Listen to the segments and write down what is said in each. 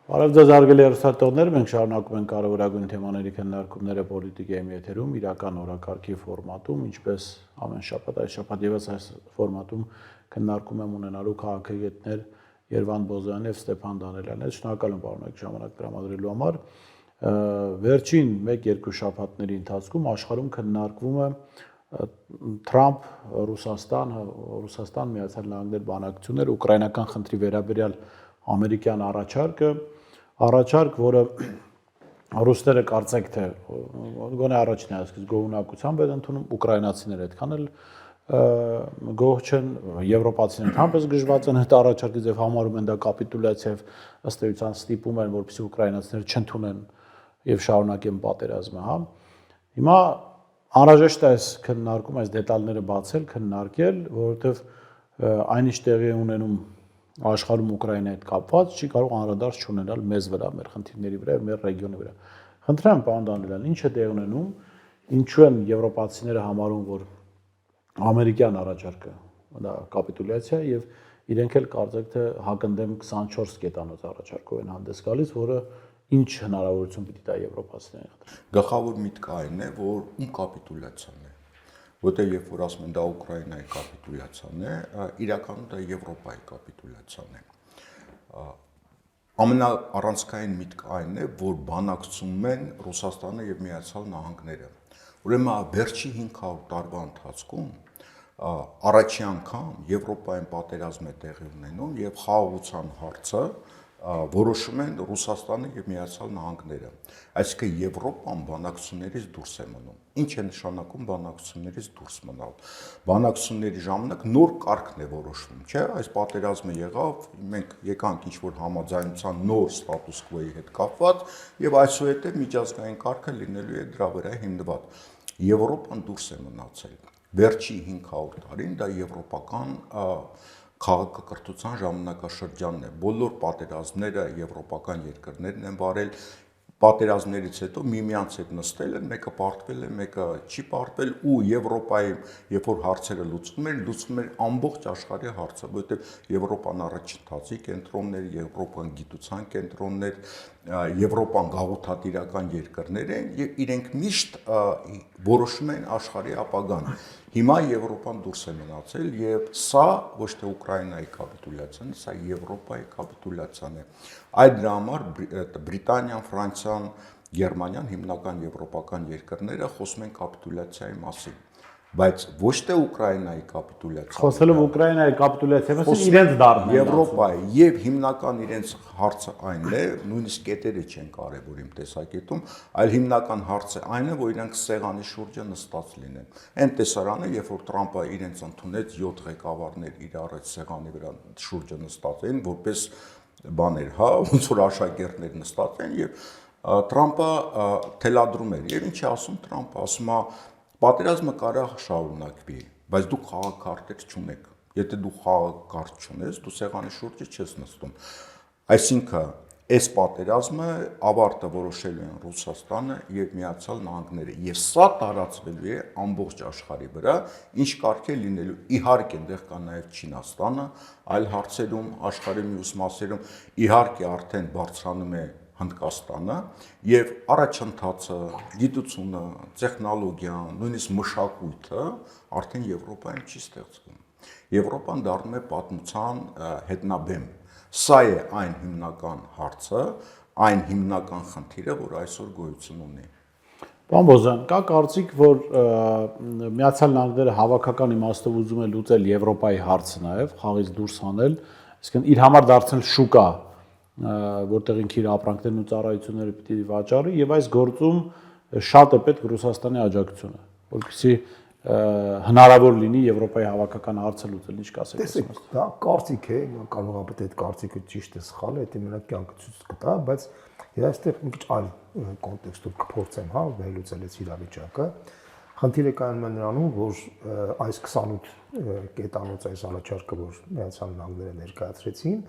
Բարև ձեզ հարգելի հեռուստատողներ, մենք շարունակում ենք կարևորագույն թեմաների քննարկումները պոլիտիկայի եթերում, իրական օրակարգի ֆորմատում, ինչպես ամեն շաբաթ, այս շաբաթ ևս այս ֆորմատում քննարկում եմ ունենալու քաղաքագետներ Երվանդ Բոզոյանն եւ Ստեփան Դանելյանն։ Շնորհակալ եմ պարոնեք ժամանակ տրամադրելու համար։ Վերջին 1-2 շաբաթների ընթացքում աշխարհում քննարկվում է Թրամփ Ռուսաստան Միացյալ Նահանգներ բանակցություններ ուկրաինական խնդրի վերաբերյալ ամերիկյան առաջարկ, որը ռուսները կարծեք թե գոնե առաջին այսպես գոհունակությամբ են ընդունում, ուկրաինացիները այդքան էլ գոհ չեն, եվրոպացիները համպես գժված են այդ առաջարկից եւ համարում են դա կապիտուլյացիա եւ ըստ էության ստիպում են, որպեսզի ուկրաինացիները չընդունեն եւ շարունակեն պատերազմը, հա։ Հիմա անհրաժեշտ է այս քննարկում, այս դետալները բացել, քննարկել, որովհետեւ այնինչ տեղի է ունենում աշխարհում Ուկրաինայի հետ կապված չի կարող անդրադարձ չունենալ մեզ վրա, մեր խնդիրների վրա, մեր ռեգիոնի վրա։ Խնդրեմ, պարոն Դանելյան, ինչ է տեղի ունենում, ինչու են եվրոպացիները համարում, որ ամերիկյան առաջարկը դա կապիտուլյացիա եւ իրենք էլ կարծեք թե հակընդդեմ 24 կետանոց առաջարկով են հանդես գալիս, որը ինչ հնարավորություն պիտի տա եվրոպացիներին։ Գլխավոր միտքը այն է, որ ում կապիտուլյացիան է, որտեղ երբ որ ասում են դա Ուկրաինայի կապիտուլյացիան է, իրականում դա Եվրոպայի կապիտուլյացիան է։ Ամենաառանցքային միտքը այն է, որ բանակցում են Ռուսաստանը եւ Միացյալ Նահանգները։ Ուրեմն վերջի 500 տարվա ընթացքում առաջի անգամ Եվրոպայում պատերազմ է տեղի ունենում եւ խաղաղության հարցը որոշում են Ռուսաստանը եւ Միացյալ Նահանգները։ Այսինքն Եվրոպան բանակցություններից դուրս է մնում։ Ինչ է նշանակում բանակցություններից դուրս մնալ։ Բանակցությունների ժամանակ նոր կարգն է որոշվում, չէ՞։ Այս պատերազմը եղավ, մենք եկանք ինչ-որ համաձայնության նոր ստատուս կվոյի հետ կապված եւ այսուհետեւ միջազգային կարգը լինելու է դրա վրա հիմնված։ Եվրոպան դուրս է մնացել։ Վերջի 500 տարին դա եվրոպական քաղաքակրթության ժամանակաշրջանն է։ Բոլոր պատերազմները եվրոպական երկրներն են վարել, պատերազմներից հետո միմյանց հետ նստել են, մեկը պարտվել է, մեկը չի պարտվել ու Եվրոպայում, երբ որ հարցերը լուծվում էր ամբողջ աշխարհի հարցը, որովհետև Եվրոպան առաջընթացի կենտրոններ, Եվրոպան գիտության կենտրոններ, Եվրոպան գաղութատիրական երկրներ են եւ իրենք միշտ որոշում են աշխարհի ապագան։ Հիմա Եվրոպան դուրս է մնացել եւ սա ոչ թե Ուկրաինայի կապիտուլյացիան է, սա Եվրոպայի կապիտուլյացիան է։ Այդ դրա համար Բրիտանիան, Ֆրանսիան, Գերմանիան հիմնական եվրոպական երկրները խոսում են կապիտուլյացիայի մասին, բայց ոչ թե Ուկրաինայի կապիտուլյացիա։ Խոսելով Ուկրաինայի կապիտուլյացիա, ասես իրենց դառնա Եվրոպայի եւ հիմնական իրենց հարցը այն է, նույնիսկ կետերը չեն կարեւոր իմ տեսակետում, այլ հիմնական հարցը այն է, որ իրենք սեղանի շուրջը նստած լինեն։ Այն տեսարանը, երբ որ Թրամփը իրենց ընդունեց 7 ղեկավարներ իր առաջ սեղանի վրա շուրջը նստած էին, որպես բաներ, հա, ոնց որ աշակերտներ նստած են եւ Թրամփը թելադրում էր։ Եվ ինչ է ասում Թրամփը, ասում է պատերազմը կարող շարունակվի, բայց դու խաղակարգեր չունեք։ Եթե դու խաղակարգ չունես, դու սեղանի շուրջը չես նստում։ Այսինքն, այս պատերազմը ավարտը որոշելու են Ռուսաստանը եւ Միացյալ Նահանգները, եւ սա տարածվելու է ամբողջ աշխարհի վրա, ինչ կարգ է լինելու։ Իհարկե, այնտեղ կա նաեւ Չինաստանը, այլ հարցերում, աշխարհի մյուս մասերում, իհարկե արդեն բարձրանում է Հնդկաստանը եւ առաջընթացը, գիտությունը, տեխնոլոգիան, նույնիսկ մշակույթը արդեն Եվրոպայում չի ստեղծվում։ Եվրոպան դառնում է պատմության հետնաբեմ։ Սա է այն հիմնական հարցը, այն հիմնական խնդիրը, որ այսօր գոյություն ունի։ Պարոն Բոզոյան, կա կարծիք, որ Միացյալ Նահանգները հավաքական իմաստով ուզում է լուծել Եվրոպայի հարցը նաեւ, խաղից դուրս հանել, այսինքն իր համար դարձնել շուկա, որտեղ ինքը իր ապրանքներն ու ծառայությունները պիտի վաճառի եւ այս գործում շատ է պետք Ռուսաստանի աջակցությունը, որպեսզի հնարավոր լինի Եվրոպայի հավաքական հարցը լուծել, ինչ կասեք։ Տեսեք, դա կարծիք է, կարող է պետք է այդ կարծիքը ճիշտ է, սխալ է, դա մենակ կյանքը ցույց կտա, բայց ես այստեղ մի քիչ այլ կոնտեքստով կփորձեմ, հա, վերլուծել այս իրավիճակը։ Խնդիրը կայանում է նրանում, որ այս 28 կետանոց այս առաջարկը, որ Միացյալ Նահանգները ներկայացրեցին,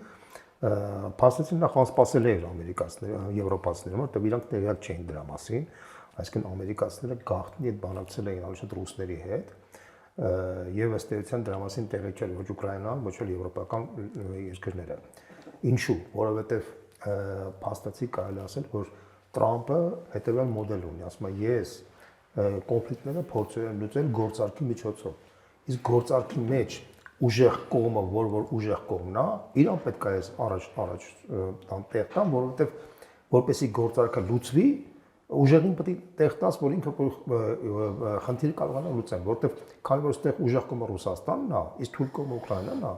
փաստացին նախ անսպասել էր ամերիկացիները, եվրոպացիները, որտեղ իրանք տեղյակ չէին դրա մասին, այսինքն ամերիկացիները գաղտնի այդ բանակցել էին անշուշտ ռուսների հետ, եւ ըստ էության դրա մասին տեղյակ չէր ոչ Ուկրաինան, ոչ էլ եվրոպական երկրները։ Ինչու՞, որովհետեւ փաստացի կարելի ասել, որ Տրամպը հետևյալ մոդել ունի, ասում է ես կոնֆլիկտները փորձել եմ լուծել գործարքի միջոցով։ Իսկ գործարքի մեջ ուժեղ կողմը, որ ուժեղ կողմն է, իրան պետք է առաջ տեղ տան, որովհետև որպեսի գործարքը լուծվի, ուժեղին պետք է տեղ տաս, որ ինքը խնդիրը կարողանա լուծել, որովհետև քանի որ այստեղ ուժեղ կողմը Ռուսաստանն է, իսկ թույլ կողմը Ուկրաինան է,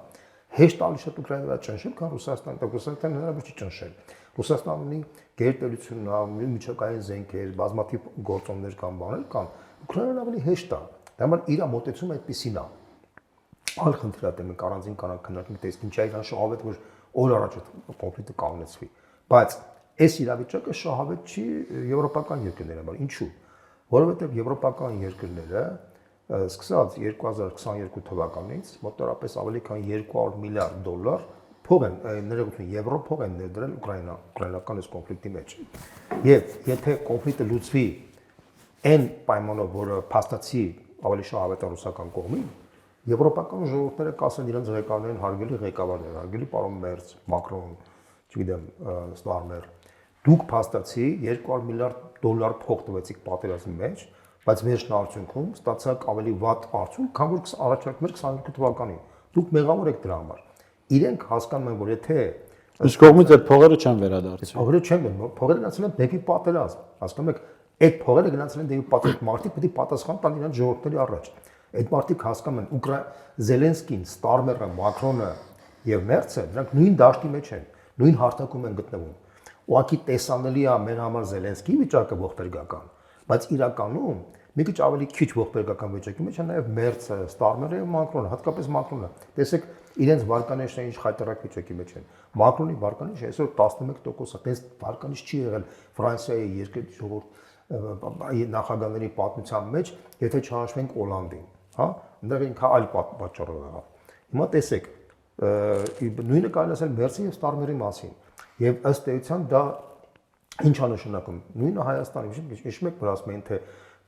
հեշտ ալի շատ Ուկրաինայի վրա ճնշել, քան Ռուսաստանը, Ռուսաստանը հնարավոր չի ճնշել։ Ռուսաստանը ունի գերտերություն, ունի միջակայքային զենքեր, բազմաթիվ գործոններ կան, բաներ կան։ Ուկրաինան ավելի հեշտ է։ Դա համար իր մոտեցումը այդպեսին է։ Այլ խնդիր է, մենք առանձին կանանք քննարկենք, թե ինչ է իրան շահավետ, որ օր առաջ կոնֆլիկտը կանգնեցվի։ Բայց այս իրավիճակը շահավետ չի եվրոպական երկրների համար։ Ինչու՞։ Որովհետև եվրոպական երկրները սկսած 2022 թվականից մոտավորապես ավելի քան $200 միլիարդ փող են, ներողություն, եվրո փող են ներդրել ուկրաինական այս կոնֆլիկտի մեջ։ Եվ եթե կոնֆլիկտը լուծվի այն պայմանով, որը փաստացի ավելի շահավետ է ռուսական կողմին, եվրոպական ժողովուրդները կասեն իրենց ղեկավարներին հարգելի ղեկավարներ, հարգելի պարոն Մերց, Մակրոն, չգիտեմ, Ստարմեր, դուք փաստացի $200 միլիարդ փող տվեցիք պատերազմի մեջ, բայց վերջն արդյունքում ստացաք ավելի վատ արդյունք, քան որ առաջարկում էր 22 թվականին։ Դուք մեղավոր եք դրա համար։ Իրենք հասկանում են, որ եթե Իսկ կողմից այդ փողերը չեն վերադարձի։ փողերը չեն վերադարձի, փողերը գնացել են դեպի պատերազմ։ Հասկանում եք, այդ փողերը գնացել են դեպի պատերազմ, մարդիկ պետք է պատասխան տան իրենց ժողովրդների առաջ։ Այդ մարդիկ հասկանում են, Զելենսկին, Ստարմերը, Մակրոնը եւ Մերցը, նրանք նույն դաշտի մեջ են, նույն հարթակում են գտնվում։ Ուղղակի տեսանելի է մեր համար Զելենսկի վիճակը ողբերգական, բայց իրականում մի քիչ ավելի քիչ ողբերգական վիճակի մեջ է նաեւ Մերցը, Ստարմերը եւ Մակրոնը, հատկապես Մակրոնը։ Տեսեք, իրենց վարկանիշը ինչ խայտարակ վիճակի մեջ են։ Մակրոնի վարկանիշը այսօր 11% է, այդպես վարկանիշ չի եղել Ֆրանսիայի երկրի ժողովուրդ նախագահների պատմության մեջ, եթե չհաշվենք Օլանդին, հա, այնտեղ ինքը այլ պատճառով եղավ։ Հիմա տեսեք, նույնը կարելի ասել Մերցի եւ Ստարմերի մասին։ Եվ ըստ էության դա ինչ է նշանակում։ Նույնը Հայաստանի, հիշում եք, որ ասում էին, թե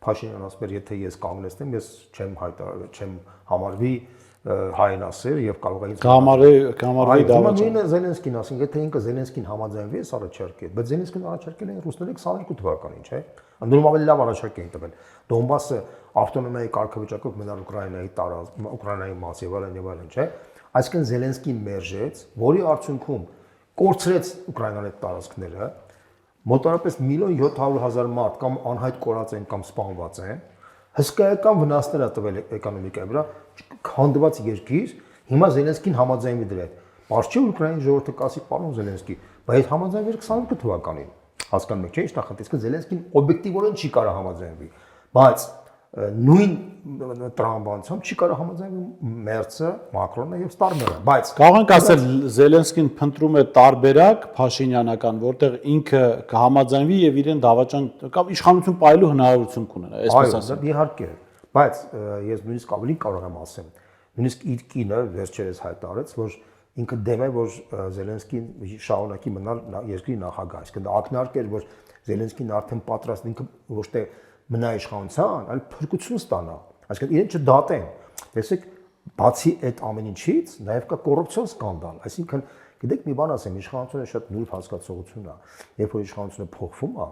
Փաշինյանը ասում էր, եթե ես կանգնեցնեմ, ես չեմ համարվի հայրենասեր եւ կարող է ինձ կամարվի դավաճան։ Նույնը Զելենսկին ասին, եթե ինքը Զելենսկին համաձայնվի, ես առաջարկել, բայց Զելենսկին առաջարկել են ռուսները 22 թվականին, չէ՞։ Անդրում ավելի լավ առաջարկ էին տվել։ Դոնբասը ավտոնոմիայի կարգավիճակով մնալ Ուկրաինայի տարածք, Ուկրաինայի մաս եւ այլն, չէ՞։ Այսինքն Զելենսկին մերժեց, որի արդյունքում կորցրեց Ուկրաինան այդ տարածքները, մոտավորապես 1.700.000 մարդ կամ անհայտ կորած են կամ սպանված են, հսկայական վնասներ է տվել էկոնոմիկայի վրա, քանդված երկիր, հիմա Զելենսկին համաձայնվի դրա հետ։ Բայց չէ Ուկրաինայի ժողովուրդը կասի, պարոն Զելենսկի, բայց համաձայնվի 22 թվականին։ Հասկանում եք, չէ՞, ինչ նախատեսքը Զելենսկին օբյեկտիվորեն չի կարող համաձայնվի, բայց նույն տրամաբանությամբ չի կարող համաձայնվի Մերցը, Մակրոնը եւ Ստարմերը, բայց կարող ենք ասել Զելենսկին փնտրում է տարբերակ Փաշինյանական, որտեղ ինքը կհամաձայնվի եւ իրեն դավաճան կամ իշխանություն պայելու հնարավորություն կունենա, այսպես ասեմ։ Իհարկե, բայց ես նույնիսկ ավելի կարող եմ ասեմ, նույնիսկ իր կինը վերջերս հայտարարեց, որ ինքը դեմ է, որ Զելենսկին շարունակի մնալ երկրի նախագահ, այսինքն դա ակնարկ էր, որ Զելենսկին արդեն պատրաստ ինքը ոչ թե մնա իշխանության, այլ փրկություն ստանա, այսինքն իրեն չդատեն։ Տեսեք, բացի այդ ամեն ինչից, նաև կա կոռուպցիոն սկանդալ, այսինքն գիտեք մի բան ասեմ, իշխանությունը շատ նուրբ հասկացողություն է, երբ որ իշխանությունը փոխվում է,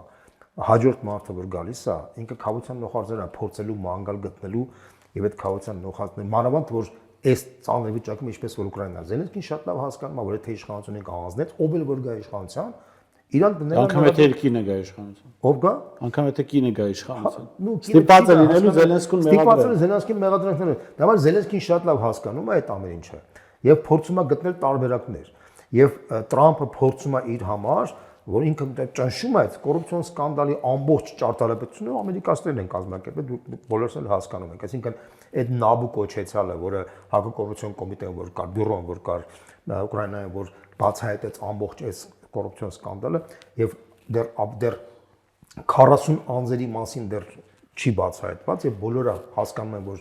հաջորդ մարդը որ գալիս է, ինքը քավության նոխարձեր է փորձելու մանգալ գտնելու եւ այդ քավության նոխարձներ մանավանդ որ այս ծանր վիճակում ինչպես որ Ուկրաինան Զելենսկին շատ լավ հասկանում է որ եթե իշխանությունը կհանձնեց ով էլ որ գա իշխանության իրան դնել անգամ եթե կինը գա իշխանության ով գա անգամ եթե կինը գա իշխանության ստիպած է լինելու Զելենսկին մեղադրել Զելենսկին մեղադրել դա համար Զելենսկին շատ լավ հասկանում է այդ ամեն ինչը եւ փորձում է գտնել տարբերակներ եւ Տրամփը փորձում է իր համար որ ինքը ճնշում է այդ կոռուպցիոն սկանդալի ամբողջ ճարտարապետությունը ամերիկացիներն են կազմակերպել դուք բոլորս էլ հասկանում եք այսինքն այդ նաբու կոչեցյալը որը հակակոռուպցիոն կոմիտեն որ կար բյուրոն որ կար Ուկրաինայում որ բացահայտեց ամբողջ այս կոռուպցիոն սկանդալը եւ դեռ 40 անձերի մասին դեռ չի բացահայտված եւ բոլորը հասկանում են որ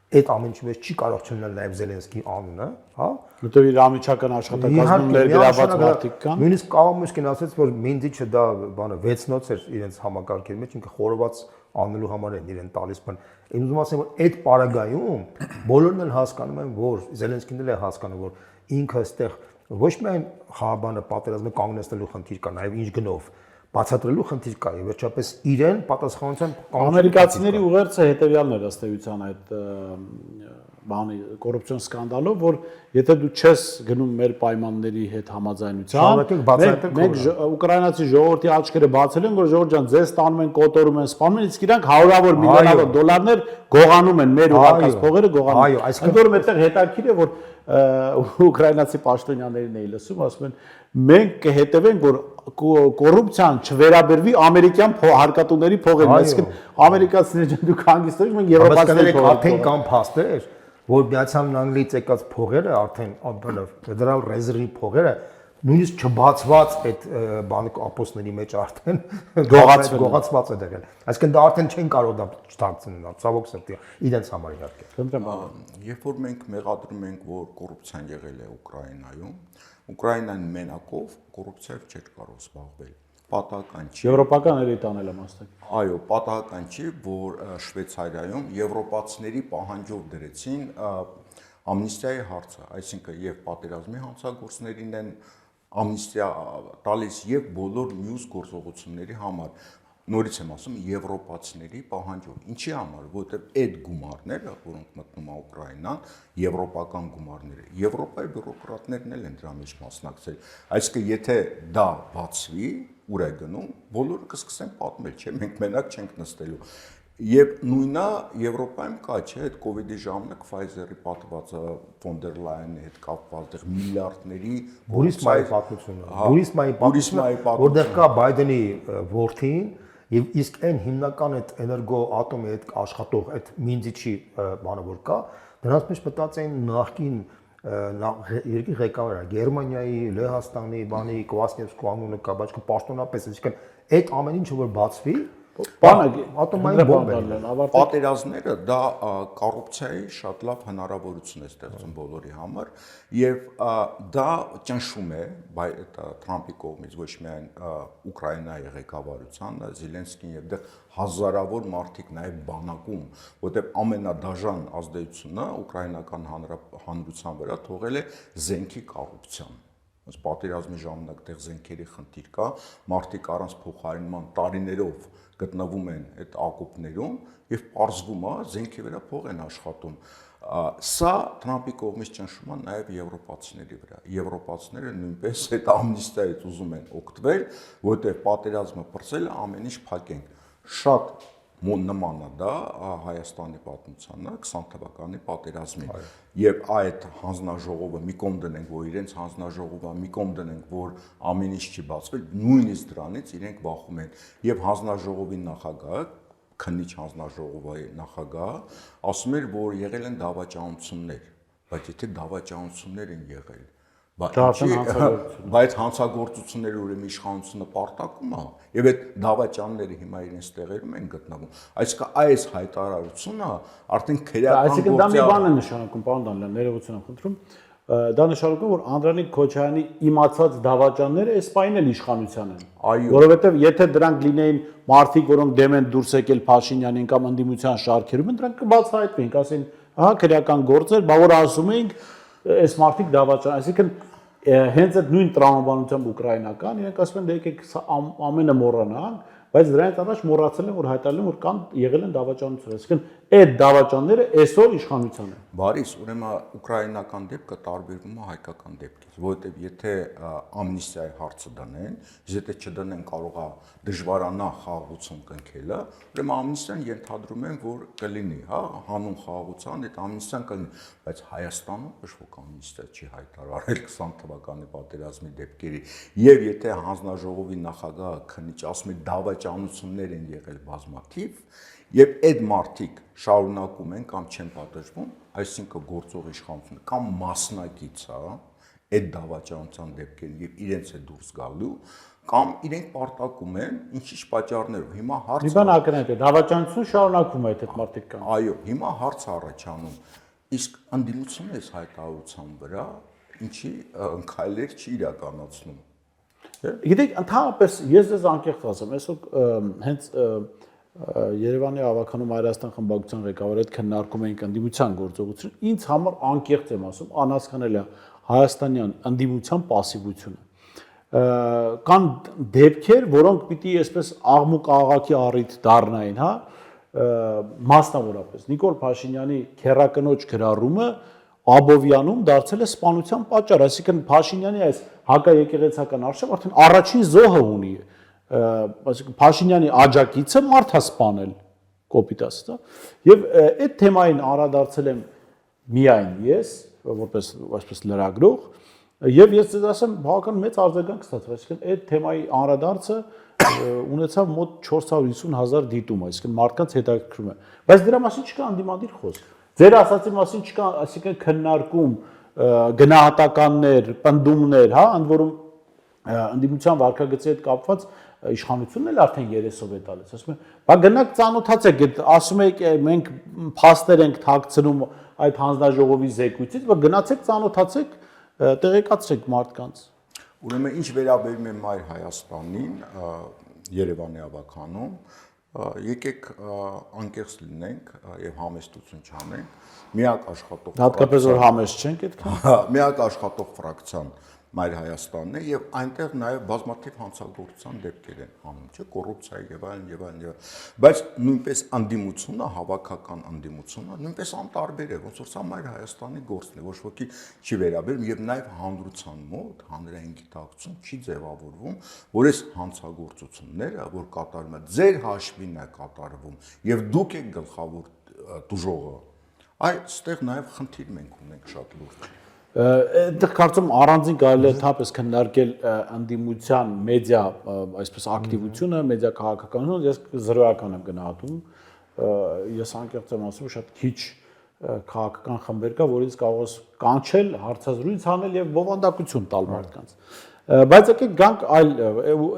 այդ ամեն ինչի մեջ չի կարող չլինել նաև Զելենսկի անունը, հա? Որտեղ իր ամիջական աշխատակազմում ներգրաված մարդիկ կան։ Նույնիսկ Կավամուսկին ասաց, որ Մինդիչը դա բանը 6 նոց էր իրենց համակարգերի մեջ, ինքը խորոված անելու համար են իրեն տալիս բան։ Ինձ ուզում ասեմ, որ այդ պարագայում բոլորն էլ հասկանում են, որ Զելենսկին էլ է հասկանում, որ ինքը այստեղ ոչ միայն Ղարաբաղը պատերազմը կանգնեցնելու խնդիր կա, նաև ինչ գնով բացատրելու խնդիր կա եւ վերջապես իրեն պատասխանության ամերիկացիների ուղերձը հետեւյալն էր ըստ էության այդ բանի կոռուպցիոն սկանդալով, որ եթե դու չես գնում մեր պայմանների հետ համաձայնության, մենք ուկրաինացի ժողովրդի աչքերը բացել են, որ ժողովուրդ ջան, ձեզ տանում են, կոտորում են, սպանում են, իսկ իրանք հարյուրավոր միլիոնավոր դոլարներ գողանում են, մեր ուղարկած փողերը գողանում են։ Այսինքն որ այդտեղ հետաքրքիր է, որ ուկրաինացի պաշտոնյաներին էի լսում, ասում են մենք կհետևենք, որ կոռուպցիան չվերաբերվի ամերիկյան հարկատուների փողերին, այսինքն ամերիկացիները դուք հանգստորեն, մենք եվրոպացիների արդեն կան փաստեր, որ Միացյալ Նահանգներից եկած փողերը արդեն Federal Reserve-ի փողերը նույնիսկ չբացված այդ բանի ապոստների մեջ արդեն գողացված է դեղել։ Այսինքն դա արդեն չեն կարող դա չդարձնել, ցավոք սրտի, իրենց համար իհարկե։ Երբ որ մենք մեղադրում ենք, որ կոռուպցիան եղել է Ուկրաինայում, Ուկրաինան մենակով կոռուպցիայով չէր կարող զբաղվել։ Պատահական չի։ Եվրոպական էլիտան էլ մասնակից։ Այո, պատահական չի, որ Շվեյցարիայում եվրոպացիների պահանջով դրեցին ամնիստիայի հարցը, այսինքն եւ պատերազմի հանցագործներին են ամնիստիա տալիս եւ բոլոր մյուս գործողությունների համար։ Նորից եմ ասում եվրոպացիների պահանջով։ Ինչի համար, որովհետեւ այդ գումարները, որոնք մտնում է Ուկրաինան, եվրոպական գումարներ են։ Եվրոպայի բյուրոկրատներն էլ են դրա մեջ մասնակցել։ Այսինքն եթե դա բացվի, ուր է գնում, բոլորը կսկսեն պատմել, չէ՞, մենք մենակ չենք նստելու։ Եվ նույնա Եվրոպայում կա, չէ՞, այդ կոവിഡ്ի ժամանակ Pfizer-ի պատվածը Ֆոն դեր Լայենի հետ կապված դեռ միլիարդների Բուրիսմայի պատմությունը, որտեղ կա Բայդենի որդին եւ իսկ այն հիմնական այդ էներգո ատոմի այդ աշխատող այդ Մինձիչի բանը որ կա, դրանց մեջ մտած են նախկին երկրի ղեկավարը Գերմանիայի, Լեհաստանի, բանի Կվասնևսկու անունը կա, բայց պաշտոնապես, այսինքն այդ ամեն ինչը որ բացվի ատոմային բոմբ է։ Պատերազմները դա կոռուպցիայի շատ լավ հնարավորություն է ստեղծում բոլորի համար եւ դա ճնշում է Թրամփի կողմից ոչ միայն Ուկրաինայի ղեկավարությանը, Զելենսկին եւ դեռ հազարավոր մարդիկ նաեւ բանակում, որտեղ ամենադաժան ազդեցությունը ուկրաինական հանրության վրա թողել է զենքի կոռուպցիան։ Ոնց պատերազմի ժամանակ դեռ զենքերի խնդիր կա, մարդիկ առանց փոխարինման տարիներով գտնվում են այդ ակումբներում եւ պարզվում է զենքի վրա փող են աշխատում։ Սա Թրամփի կողմից ճնշում է նաեւ եվրոպացիների վրա։ Եվրոպացիները նույնպես այդ ամնիստիայից ուզում են օգտվել, որտեղ պատերազմը պրծել է, ամեն ինչ փակենք։ Շատ նման է դա Հայաստանի պատմությանը 20 թվականի պատերազմին եւ այդ հանձնաժողովը մի կողմ դնենք, որ իրենց հանձնաժողովը մի կողմ դնենք, որ ամեն ինչ չի բացվել, նույնիսկ դրանից իրենք վախում են եւ հանձնաժողովի նախագահը քննիչ հանձնաժողովի նախագահը ասում էր, որ եղել են դավաճանություններ, բայց եթե դավաճանություններ են եղել բայց հանցագործությունները ուրեմն իշխանությունը պարտակում է եւ այդ դավաճանները հիմա իրենց տեղերում են գտնվում այսինքն այս հայտարարությունը արդեն քրեական այսինքն դա մի բան է նշանակում պարոն Դանիելյան ներողություն եմ խնդրում դա նշանակում որ Անդրանիկ Քոչարյանի իմացած դավաճանները այս պայն էլ իշխանության են որովհետեւ եթե դրանք լինեին մարդիկ որոնք դեմ են դուրս եկել Փաշինյանին կամ ընդդիմության շարքերում դրանք կբացահայտվեին ասեն ահա քրեական գործեր բա որ ասում էինք այս մարդիկ դավաճան, այսինքն հենց այդ նույն տրամաբանությամբ ուկրաինական, իրենք ասում են դե եկեք ամենը մոռանան, բայց դրանից առաջ մոռացել են որ հայտարարել են որ կան եղել են դավաճանություններ, այսինքն այդ դավաճանները այսօր իշխանության են։ Բարիս, ուրեմն ուկրաինական դեպքը տարբերվում է հայկական դեպքից, որովհետև եթե ամնիստիայի հարցը դնեն, եթե չդնեն կարող է դժվարանա խաղաղություն կնքելը, ուրեմն ամնիստիան ենթադրում են որ կլինի, հա, հանուն խաղաղության այդ ամնիստիան կլինի, բայց Հայաստանում ոչ ոք ամնիստիա չի հայտարարել 20 թվականի պատերազմի դեպքերի, եւ եթե հանձնաժողովի նախագահը քննիչ ասում է դավաճանություններ են եղել բազմաթիվ եւ այդ մարդիկ շարունակում են կամ չեն պատժվում, այսինքն գործող իշխանությունը կամ մասնակից է այդ դավաճանության դեպքերին եւ իրենց է դուրս գալու կամ իրենք պարտակում են ինչ-ինչ պատճառներով։ Հիմա հարցը մի բան ակնհայտ է, դավաճանությունը շարունակվում է այդ մարդիկ կան։ Այո, հիմա հարցը առաջանում, իսկ ընդդիմությունը այս հայտարարության վրա ինչի քայլեր չի իրականացնում։ Գիտեք, ընդհանրապես ես ձեզ անկեղծ ասեմ, այսօր հենց Երևանի ավականում Հայաստան խմբակցության ղեկավարի հետ քննարկում էինք ընդդիմության գործողություն, ինձ համար անկեղծ եմ ասում, անհասկանալի է։ հայաստանյան ընդդիմության пассивությունը։ Կան դեպքեր, որոնք պիտի այսպես աղմուկ աղաղակի առիթ դառնային, հա, մասնավորապես Նիկոլ Փաշինյանի քերակնոջ գրառումը Աբովյանում դարձել է սպանության պատճառ, այսինքն Փաշինյանի այս հակաեկեղեցական արշավ արդեն առաջին զոհը ունի, այսինքն Փաշինյանի աջակիցը մարդ է սպանել, կոպիտ ասած, եւ այդ թեմային անդրադարձել եմ միայն ես, որպես այսպես լրագրող, եւ ես ձեզ ասեմ, բավական մեծ արձագանք ստացավ, այսինքն այդ թեմայի անդրադարձը ունեցավ մոտ 450,000 դիտում, այսինքն մարդկանց հետաքրքրում է, բայց դրա մասին չկա անդիմադիր խոսք։ Ձեր ասացի մասին չկա, այսինքն քննարկում, գնահատականներ, պնդումներ, հա, ընդ որում ընդդիմության վարքագծի հետ կապված իշխանությունն էլ արդեն 30-ով է տալիս, ասում է, բա գնաք ծանոթացեք, այդ ասում եք մենք փաստեր ենք թաքցնում այդ հանձնաժողովի զեկույցից, բա գնացեք ծանոթացեք, տեղեկացրեք մարդկանց։ Ուրեմն ինչ վերաբերում է Մայր Հայաստանին, Երևանի ավականում, եկեք անկեղծ լինենք եւ համեստություն չանենք, միակ աշխատող Հատկապես որ համեստ չենք այդքան։ միակ աշխատող ֆրակցիան Մայր Հայաստանն է եւ այնտեղ նաեւ բազմաթիվ հանցագործության դեպքեր են անում, չէ, կոռուպցիա եւ այլն, բայց նույնպես անդիմությունը, հավաքական անդիմությունը նույնպես անտարբեր է, ոնց որ սա Մայր Հայաստանի գործն է, ոչ ոքի չի վերաբերում եւ նաեւ հանրության մոտ հանրային գիտակցություն չի ձևավորվում, որ այս հանցագործությունները, որ կատարվում է, ձեր հաշվին է կատարվում եւ դուք եք գլխավոր դուժողը, այստեղ նաեւ խնդիր մենք ունենք շատ լուրջ։ Այդտեղ կարծում առանձին կարելի է թափես քննարկել ընդդիմության մեդիա այսպես ակտիվությունը, մեդիա քաղաքականությունը, ես զրոյական եմ գնահատում, ես անկեղծ եմ ասում, շատ քիչ քաղաքական խմբեր կա, որից կարող ես կանչել, հարցազրույց անել եւ բովանդակություն տալ մարդկանց։ Բայց եկեք գանք այլ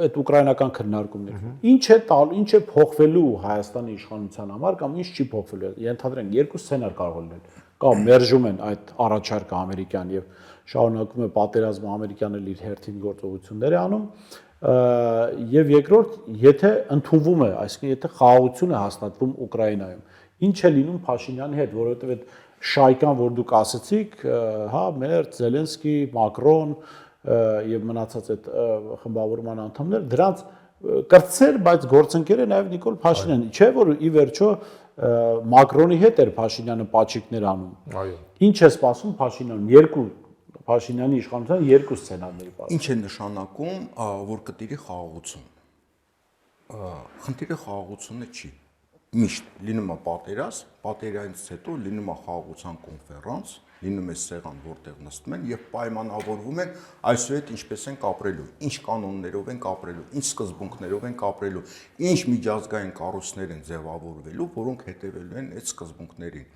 այդ ուկրաինական քննարկումներ։ Ինչ է տալ, ինչ է փոխվելու Հայաստանի իշխանության համար կամ ինչ չի փոխվելու։ Ենթադրենք երկու սցենար կարող լինել։ Կամ մերժում են այդ առաջարկը ամերիկյան եւ շարունակում է պատերազմը ամերիկան էլ իր հերթին գործողություններ է անում եւ երկրորդ եթե ընդունվում է, այսինքն եթե խաղաղություն է հաստատվում Ուկրաինայում, ինչ է լինում Փաշինյանի հետ, որովհետեւ այդ շայկան, որ դուք ասացիք, հա, Մերց, Զելենսկի, Մակրոն եւ մնացած այդ խմբավորման անդամներ, դրանց կրտսեր, բայց գործընկեր է նաեւ Նիկոլ Փաշինյանը, չէ՞ որ ի վերջո Մակրոնի հետ էր Փաշինյանը պաչիկներ անում։ Այո։ Ինչ է սպասում Փաշինյանին, երկու Փաշինյանի իշխանության երկու սցենարների պատճառով։ Ինչ է նշանակում, որ կտիրի խաղաղություն։ Խնդիրը խաղաղությունը չի։ Միշտ լինում է պատերազմից հետո լինում է խաղաղության կոնֆերանս, լինում է սեղան, որտեղ նստում են եւ պայմանավորվում են այսուհետ ինչպես են ապրելու, ինչ կանոններով են ապրելու, ինչ սկզբունքներով են ապրելու, ինչ միջազգային կառույցներ են ձևավորվելու, որոնք հետևելու են այդ սկզբունքներին։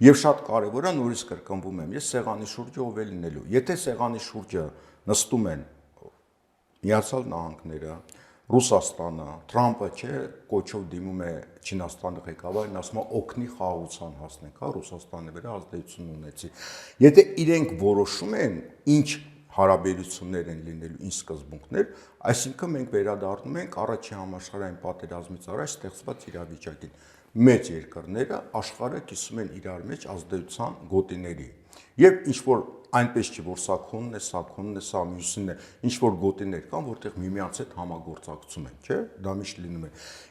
Եվ շատ կարևոր է, նորից կրկնվում եմ, ես սեղանի շուրջը ով է լինելու։ Եթե սեղանի շուրջը նստում են Միացյալ Նահանգները, Ռուսաստանը, Թրամփը չէ, կոչով դիմում է Չինաստանի ղեկավարին, ասում է օգնի խաղաղության հասնենք, հա, Ռուսաստանի վրա ազդեցություն ունեցի։ Եթե իրենք որոշում են, ինչ հարաբերություններ են լինելու, ինչ սկզբունքներ, այսինքն մենք վերադառնում ենք առաջին համաշխարհային պատերազմից առաջ ստեղծված իրավիճակին։ Մեծ երկրները աշխարհը կիսում են իրար մեջ ազդեցության գոտիների։ Եվ ինչ որ այնպես չի, որ սա քոնն է, սա քոնն է, սա մյուսին է, ինչ որ գոտիներ կան, որտեղ միմյանց հետ համագործակցում են, չէ՞, դա միշտ լինում է։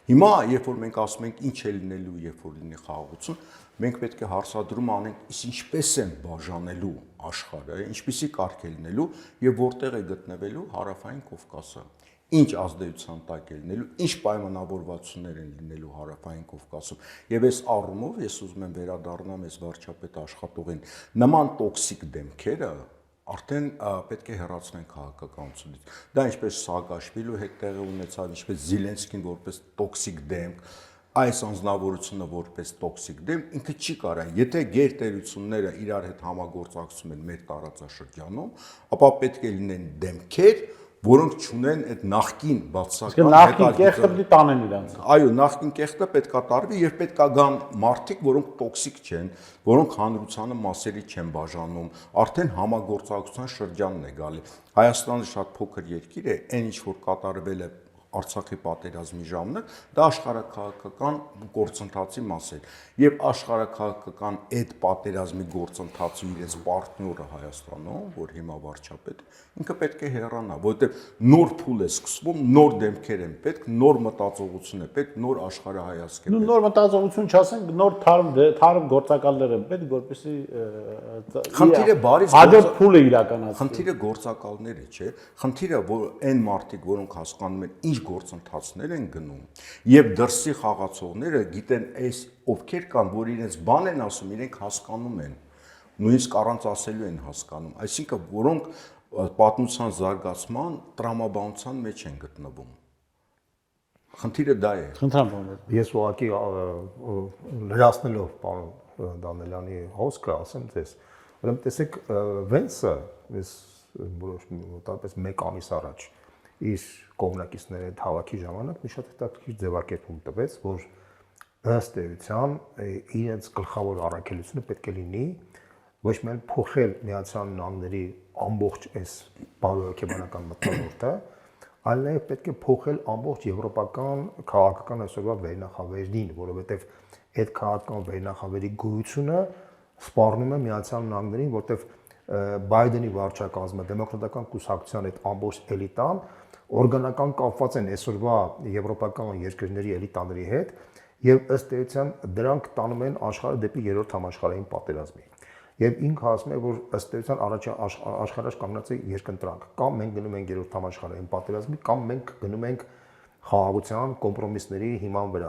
Հիմա, երբ որ մենք ասում ենք ինչ է լինելու, երբ որ լինի խաղաղություն, մենք պետք է հարցադրում անենք, ինչպես են բաժանելու աշխարհը, ինչպիսի կարգ է լինելու եւ որտեղ է գտնվելու Հարավային Կովկասը։ Ինչ ազդեցության տակ է լինելու, ինչ պայմանավորվածություններ են լինելու Հարավային Կովկասում։ Եվ այս առումով ես ուզում եմ վերադառնամ այս վարչապետ աշխատողին, նման տոքսիկ դեմքերը արդեն պետք է հեռացնեն քաղաքականությունից։ Դա ինչպես Սաակաշվիլու հետ տեղի ունեցավ, ինչպես Զելենսկին որպես տոքսիկ դեմք, այս անձնավորությունը որպես տոքսիկ դեմ ինքը չի կարող, եթե գերտերությունները իրար հետ համագործակցում են մեր տարածաշրջանում, ապա պետք է լինեն դեմքեր, որոնք չունեն այդ նախկին բացական նախկին կեղտը պետք է տանեն իրանց։ Այո, նախկին կեղտը պետք է տարվի եւ պետք է գան մարդիկ, որոնք տոքսիկ չեն, որոնք հանրությանը մասերի չեն բաժանում, արդեն համագործակցության շրջանն է գալի։ Հայաստանը շատ փոքր երկիր է, այն ինչ որ կատարվել է Արցախի պատերազմի ժամանակ, դա աշխարհաքաղաքական գործընթացի մաս էր։ Եվ աշխարհաքաղաքական այդ պատերազմի գործընթացի իրենց պարտները Հայաստանում, որ հիմա վարչապետ, ինքը պետք է հեռանա, որովհետև նոր փուլ է սկսվում, նոր դեմքեր են պետք, նոր մտածողություն է պետք, նոր աշխարհայացք է պետք։ Նոր մտածողություն չասենք, նոր թարմ գործակալներ են պետք, որպեսզի Խնդիրը բարից հաջորդ փուլը իրականացվի։ Խնդիրը գործակալները, չէ։ Խնդիրը որ այն մարդիկ, որոնք հասկանում են ինչ գործընթացներ են գնում, եւ դրսի խաղացողները գիտեն այս ովքեր կան, որ իրենց բան են ասում, իրենք հասկանում են, նույնիսկ առանց ասելու են հասկանում, այսինքն որոնք պատմության զարգացման տրամաբանության մեջ են գտնվում։ Խնդիրը դա է։ Խնդրեմ բաններ։ Ես ուղղակի լրացնելով պարոն Դանելյանի հոսքը ասեմ ձեզ, ուրեմն տեսեք Վենսը ես որոշ մոտավորապես 1 ամիս առաջ իր կողմնակիցների հետ հավաքի ժամանակ մի շատ հետաքրքիր ձևակերպում տվեց, որ ըստ էության իրենց գլխավոր առաքելությունը պետք է լինի ոչ միայն փոխել Միացյալ Նահանգների ամբողջ այս բարոյական մթնոլորտը, այլ նաև պետք է փոխել ամբողջ եվրոպական քաղաքական այսօրվա վերնախավերին, որովհետև այդ քաղաքական վերնախավերի գոյությունը սպառնում է Միացյալ Նահանգներին, որտեղ Բայդենի վարչակազմը, դեմոկրատական կուսակցության այդ ամբողջ էլիտան օրգանական կապված են այսօրվա եվրոպական երկրների էլիտաների հետ եւ ըստ էության դրանք տանում են աշխարհը դեպի երրորդ համաշխարհային պատերազմի։ Եվ ինքը ասում է, որ ըստ էության աշխարհաշ կանգնած է երկընտրանք, կամ մենք գնում ենք երրորդ համաշխարհային պատերազմի, կամ մենք գնում ենք խաղաղության, կոմպրոմիսների հիման վրա։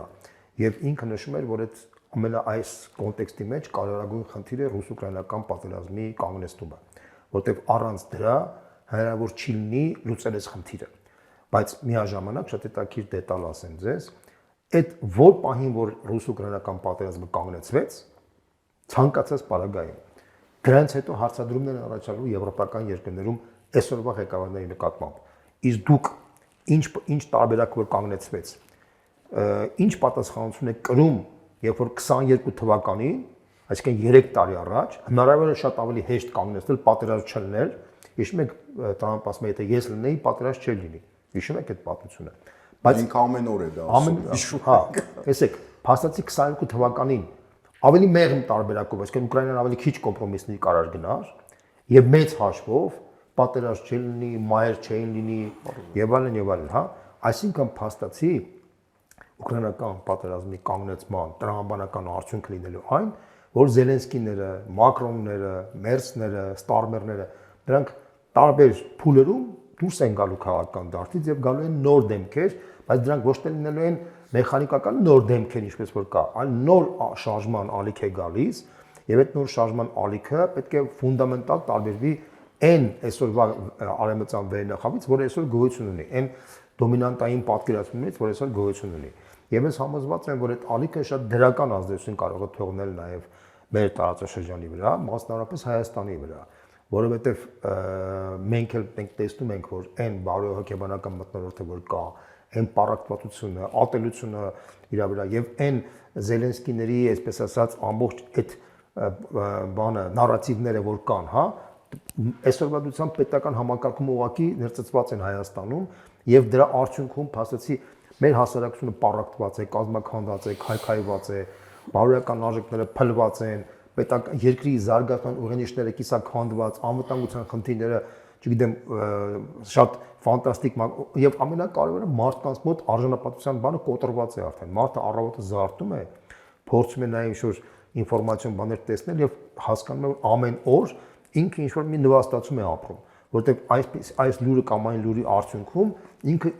Եվ ինքը նշում էր, որ այդ այս կոնտեքստի մեջ կարևորագույն խնդիրը ռուս-ուկրաինական պատերազմի կանգնեցումը, որտեղ առանց դրա հնարավոր չի լինի լուծել այս խնդիրը։ Բայց միաժամանակ շատ հետաքրքիր դետալ ասեմ ձեզ, այդ որ պահին, որ ռուս-ուկրաինական պատերազմը կանգնեցվեց, ցանկացած պարագայում դրանց հետո հարցադրումներ առաջարկվում եվրոպական երկրներում այսօրվա ղեկավարների նկատմամբ։ Իսկ դուք ինչ տարբերակ որ կանգնեցվեց, ինչ պատասխանատվություն է կրում, երբ որ 22 թվականին, այսինքն 3 տարի առաջ, հնարավոր է շատ ավելի հեշտ կանգնեցնել պատերազմ չլինել, հիշում եք Տրամփը ասում է, եթե ես լինեի, պատերազմ չէր լինի։ Հիշում եք այդ պատմությունը։ Բայց ինքը ամեն օր է դա ասում։ Հա, տեսեք, փաստացի 22 թվականին ավելի մեղմ տարբերակով, այսինքն Ուկրաինան ավելի քիչ կոմպրոմիսների կարար գնար եւ մեծ հաշվով պատերազմ չէր լինի, մայր չէին լինի եւ այլն, հա, այսինքն փաստացի ուկրաինական պատերազմի կանգնեցման տրամաբանական արդյունք լինելու այն, որ Զելենսկիները, Մակրոնները, Մերցները, Ստարմերները դրանք տարբեր փուլերում դուրս են գալու քաղաքական դաշտից եւ գալու են նոր դեմքեր, բայց դրանք ոչ թե լինելու են մեխանիկական նոր դեմքեր, ինչպես որ կա, այլ նոր շարժման ալիք է գալիս եւ այդ նոր շարժման ալիքը պետք է ֆունդամենտալ տարբերվի այն այսօրվա արևմտյան վերնախավից, որ այսօր գոյություն ունի, այն դոմինանտային պատկերացումից, որ այսօր գոյություն ունի։ Եվ ես համոզված եմ, որ այդ ալիքը շատ դրական ազդեցություն կարող է թողնել նաեւ մեր տարածաշրջանի վրա, մասնավորապես Հայաստանի վրա, որովհետեւ մենք էլ տեսնում ենք, որ այն բարոյահոգեբանական մթնոլորտը, որ կա, այն պարակտվածությունը, ատելությունը իր վրա եւ այն Զելենսկիների, այսպես ասած, ամբողջ այդ բանը նարատիվները, որ կան, հա, այսօրվա դրությամբ պետական համակարգում ուղղակի ներծծված են Հայաստանում եւ դրա արդյունքում փաստացի մեր հասարակությունը պարակտված է, կազմաքանդված է, քայքայված է, բարոյական արժեքները փլված են, պետական երկրի զարգացման ուղենիշները կիսաքանդված, անվտանգության խնդիրները, չգիտեմ, շատ ֆանտաստիկ եւ ամենակարևորը մարդկանց մոտ արժանապատվության բանը կոտրված է արդեն։ Մարդը առավոտը զարթում է, փորձում է նաեւ ինչ-որ ինֆորմացիոն բաներ տեսնել եւ հասկանում է, որ ամեն օր ինքը ինչ-որ մի նվաստացում է ապրում, որտեղ այս լուրը կամ այն լուրի արդյունքում ինքը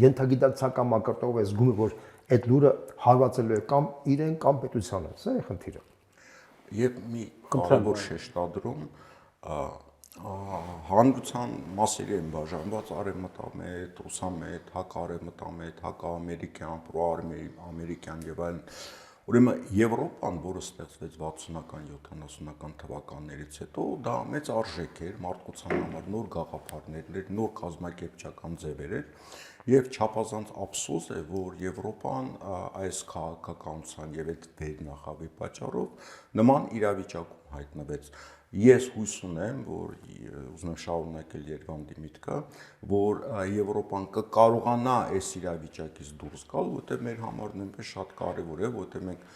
ենթագիտակցական մակարդակով է զգում, որ այդ լուրը հարվածելու է կամ իրեն կամ պետությանը։ Սա է խնդիրը։ Եվ մի կարևոր շեշտադրում հանրության մասերի են բաժանված արևմտամետ, ռուսամետ, հակարևմտամետ, հակաամերիկյան, պրոամերիկյան եւ այլն։ Ուրեմն Եվրոպան, որը ստեղծվեց 60-ական, 70-ական թվականներից հետո, դա մեծ արժեք էր մարդկության համար, նոր գաղափարներ, նոր կազմակերպչական ձևեր էր եւ չափազանց ափսոս է, որ Եվրոպան այս քաղաքականության եւ այդ վերնախավի պատճառով նման իրավիճակում հայտնվեց։ Ես հույս ունեմ, որ ուզում եմ շարունակել Երևանի միտքը, որ Եվրոպան կկարողանա այս իրավիճակից դուրս գալ, որտեղ մեր համար նույնպես շատ կարևոր է, որտեղ մենք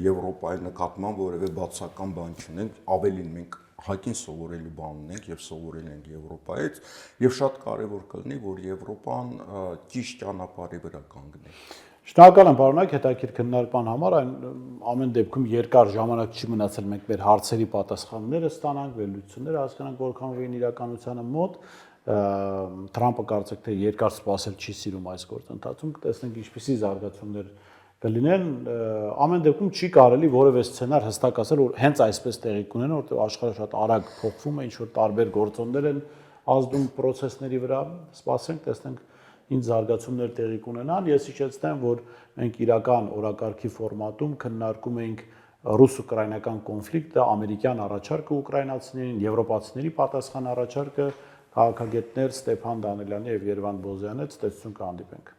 Եվրոպայի նկատմամբ որևէ բացական բան չունենք, ավելին մենք հակին սովորելու բան ունենք եւ սովորել ենք Եվրոպայից եւ շատ կարեւոր կլինի, որ Եվրոպան ճիշտ ճանապարհի վրա կանգնի։ Շնորհակալ եմ բարոնակ հետաքրքիր քննարկման համար, ամեն դեպքում երկար ժամանակ չի մնացել մենք մեր հարցերի պատասխանները ստանանք, վերլուծությունները հասկանանք որքան են իրականությանը մոտ, Թրամփը կարծեք թե երկար սպասել չի սիրում այս գործընթացում, կտեսնենք ինչպիսի զարգացումներ կլինեն, ամեն դեպքում չի կարելի որևէ սցենար հստակ ասել, որ հենց այսպես տեղի կունենա, որտեղ աշխարհը շատ արագ փոխվում է, ինչ որ տարբեր գործոններ են ազդում process-ների վրա, սպասենք, տեսնենք ինչ զարգացումներ տեղի կունենան։ Ես հիշեցնեմ, որ մենք իրական օրակարգի ֆորմատում քննարկում էինք ռուս-ուկրաինական կոնֆլիկտը, ամերիկյան առաջարկը ուկրաինացիներին, եվրոպացիների պատասխան առաջարկը, քաղաքագետներ Ստեփան Դանիելյանի եւ Երվանդ Բոզյանի հետ ցտեսություն կհանդիպենք։